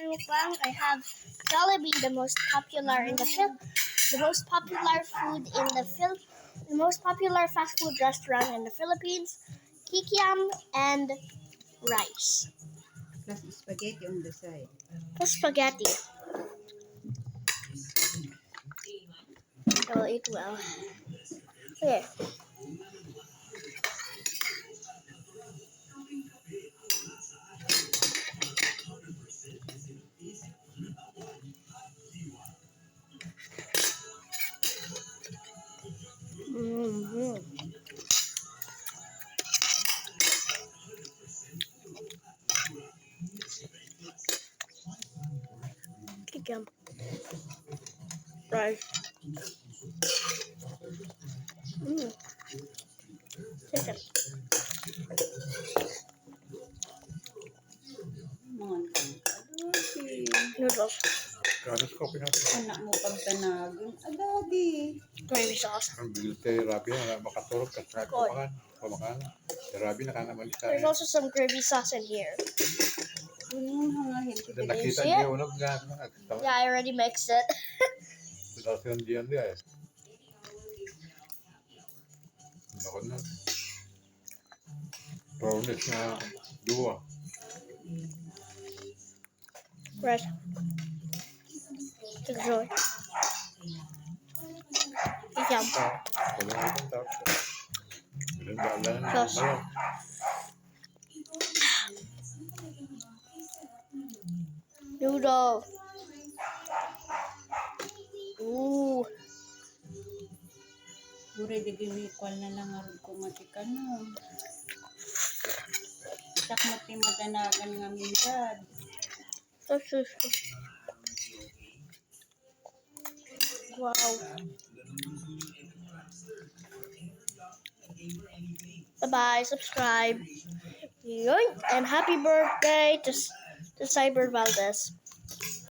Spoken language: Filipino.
mukbang. I have Jollibee, the most popular in the the most popular food in the most popular fast food restaurant in the Philippines, kikiam and rice. Plus spaghetti on the side. Plus spaghetti. I will eat well. Okay. Mm-hmm. Kikiam. Rice. Chicken. Mga si Noodles. Ganas kopi natin. anak mo pagtanagon. Agadi. Gravy sauce. Ang bigil kay Rabi na makatulog kasi kumakain. Kumakain. Si Rabi nakanaman sa There's also some gravy sauce in here. Hangahil kita. nakita see niya it? unog nga. Yeah, I already mixed it. Tapos yung diyan dia eh. Ako na. Brownish na dua. Right. Enjoy. Kikiam. Wala na itong tao. Wala na Sauce. malaw. Noodle. Ooh. Buray di gimikwal na lang aron ko matikan no. Sak matanagan nga minsan. Wow. Bye-bye. Subscribe. Yoink. And happy birthday to Cyber Valdez.